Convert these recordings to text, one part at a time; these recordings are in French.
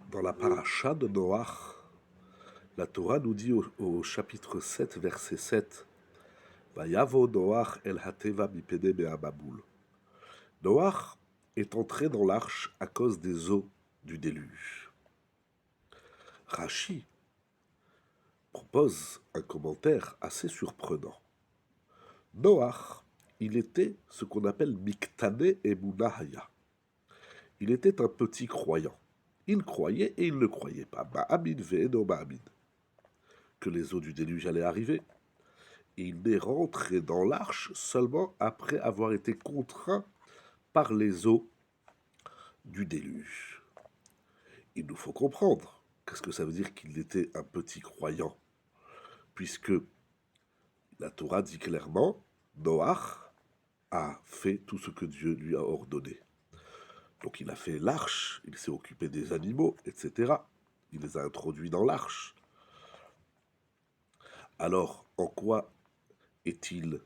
Dans la paracha de Noach, la Torah nous dit au chapitre 7, verset 7, Vayavo Noach el hateva mipede be'ababoul. Noach est entré dans l'arche à cause des eaux du déluge. Rashi propose un commentaire assez surprenant. Noach, il était ce qu'on appelle Miktane Emunahaya. Il était un petit croyant. Il croyait et il ne croyait pas. Ba'amin ve'eno ba'amin. Que les eaux du déluge allaient arriver. Et il est rentré dans l'arche seulement après avoir été contraint par les eaux du déluge. Il nous faut comprendre qu'est-ce que ça veut dire qu'il était un petit croyant, puisque la Torah dit clairement, Noach a fait tout ce que Dieu lui a ordonné. Donc il a fait l'arche, il s'est occupé des animaux, etc. Il les a introduits dans l'arche. Alors, en quoi est-il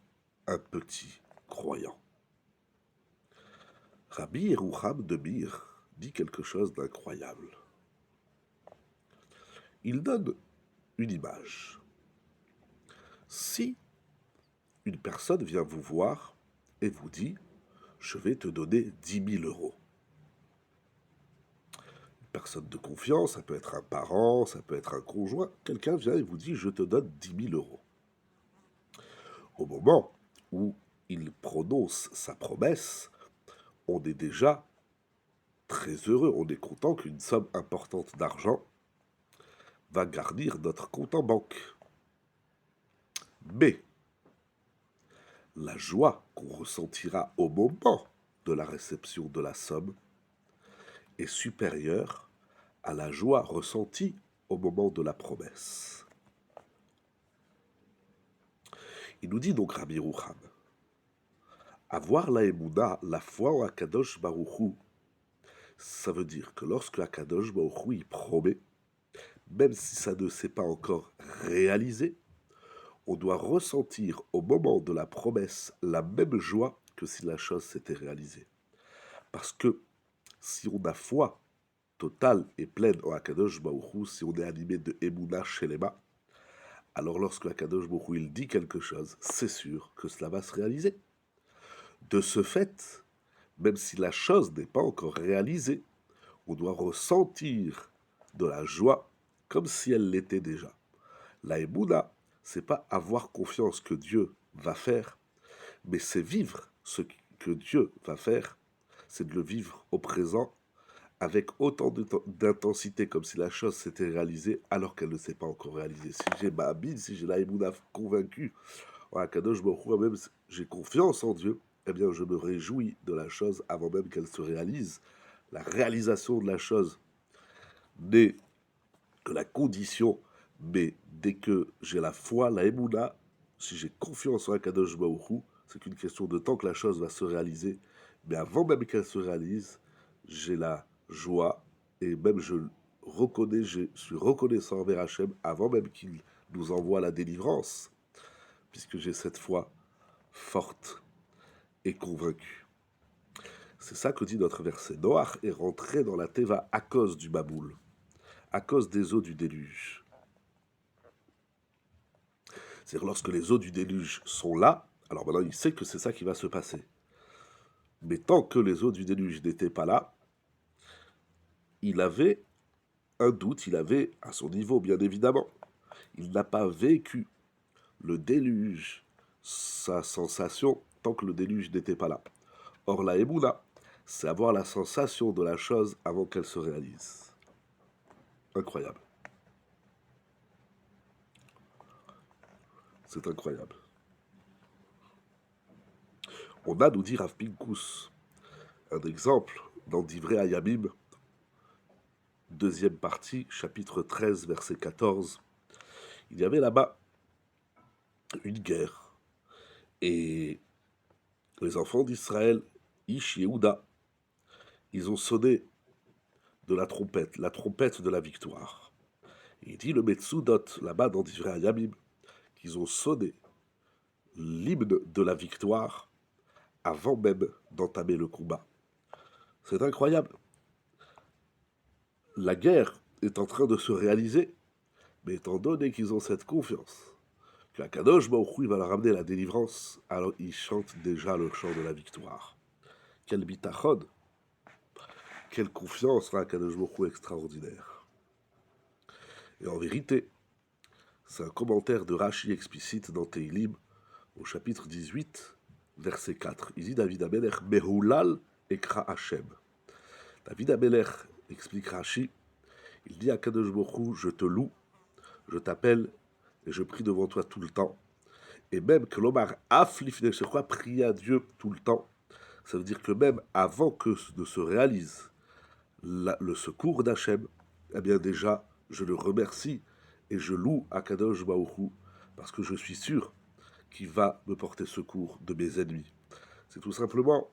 un petit croyant? Rabbi Yerouham de Bir dit quelque chose d'incroyable. Il donne une image. Si une personne vient vous voir et vous dit « Je vais te donner 10 000 euros », une personne de confiance, ça peut être un parent, ça peut être un conjoint, quelqu'un vient et vous dit « Je te donne 10 000 euros ». Au moment où il prononce sa promesse, on est déjà très heureux, on est content qu'une somme importante d'argent va garnir notre compte en banque. Mais la joie qu'on ressentira au moment de la réception de la somme est supérieure à la joie ressentie au moment de la promesse. Il nous dit donc Rabbi Yerouham, avoir la émouna, la foi en Akadosh Baruch Hu, ça veut dire que lorsque Akadosh Baruch Hu il promet, même si ça ne s'est pas encore réalisé, on doit ressentir au moment de la promesse la même joie que si la chose s'était réalisée. Parce que si on a foi totale et pleine en Akadosh Baruch Hu, si on est animé de Emouna Shelema, alors lorsque Akadosh Baruch Hu il dit quelque chose, c'est sûr que cela va se réaliser. De ce fait, même si la chose n'est pas encore réalisée, on doit ressentir de la joie comme si elle l'était déjà. La Emouna, c'est pas avoir confiance que Dieu va faire, mais c'est vivre ce que Dieu va faire, c'est de le vivre au présent avec autant d'intensité comme si la chose s'était réalisée alors qu'elle ne s'est pas encore réalisée. Si j'ai ma bide, si j'ai la Emouna convaincue, Kadosh Baruch Hu, même j'ai confiance en Dieu, eh bien je me réjouis de la chose avant même qu'elle se réalise. La réalisation de la chose n'est que la condition, mais dès que j'ai la foi, la Emouna, si j'ai confiance en Kadosh Baruch Hu, c'est qu'une question de temps que la chose va se réaliser, mais avant même qu'elle se réalise, j'ai la joie, et même je suis reconnaissant envers Hachem avant même qu'il nous envoie la délivrance, puisque j'ai cette foi forte et convaincue. C'est ça que dit notre verset. Noach est rentré dans la Teva à cause du Baboul, à cause des eaux du déluge. C'est-à-dire lorsque les eaux du déluge sont là, alors maintenant il sait que c'est ça qui va se passer. Mais tant que les eaux du déluge n'étaient pas là, il avait un doute, il avait, à son niveau bien évidemment, il n'a pas vécu le déluge, sa sensation, tant que le déluge n'était pas là. Or la Emouna, c'est avoir la sensation de la chose avant qu'elle se réalise. Incroyable. C'est incroyable. On a, nous dit Rav Pinkus, un exemple dans Divrei Hayamim, deuxième partie, chapitre 13, verset 14. Il y avait là-bas une guerre. Et les enfants d'Israël, Ish Yehuda, ils ont sonné de la trompette de la victoire. Et il dit le Metsudot, là-bas dans Divrei Hayamim, qu'ils ont sonné l'hymne de la victoire avant même d'entamer le combat. C'est incroyable. la guerre est en train de se réaliser, mais étant donné qu'ils ont cette confiance, que Kadosh Baruch Hu, il va leur amener la délivrance, alors ils chantent déjà le chant de la victoire. Quel bitachon, quelle confiance, là, Kadosh Baruch Hu extraordinaire. Et en vérité, c'est un commentaire de Rashi explicite dans Teilim, au chapitre 18, verset 4. Il dit David Amelech, Mehoulal ekra Hashem. David Amelech explique Rashi, il dit à Kadosh Baruch Hu, je te loue, je t'appelle et je prie devant toi tout le temps. Et même que l'Omar afflifne, je crois, prier à Dieu tout le temps. Ça veut dire que même avant que de se réalise le secours d'Hachem, eh bien déjà, je le remercie et je loue Akadosh Baruch Hu parce que je suis sûr qu'il va me porter secours de mes ennemis. C'est tout simplement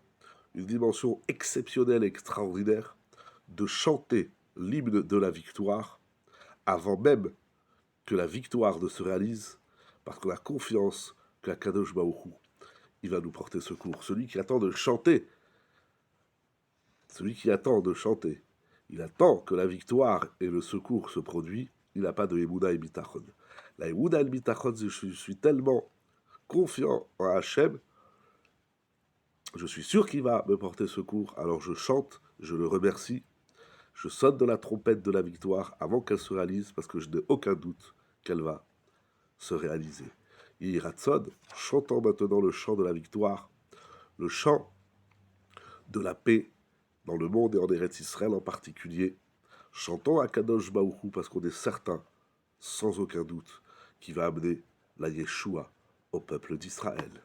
une dimension exceptionnelle et extraordinaire de chanter l'hymne de la victoire avant même que la victoire ne se réalise, parce qu'on a confiance que Akadosh Baruch Hu, il va nous porter secours. Celui qui attend de chanter, il attend que la victoire et le secours se produisent, il n'a pas de Emuda et Bitachon. La Emuda et Bitachon, je suis tellement confiant en Hachem, je suis sûr qu'il va me porter secours, alors je chante, je le remercie, je sonne de la trompette de la victoire avant qu'elle se réalise, parce que je n'ai aucun doute qu'elle va se réaliser. Yiratzon, chantant maintenant le chant de la victoire, le chant de la paix dans le monde et en Eretz Israël en particulier, chantons à Kadosh Baruch Hu parce qu'on est certain, sans aucun doute, qu'il va amener la Yeshua au peuple d'Israël.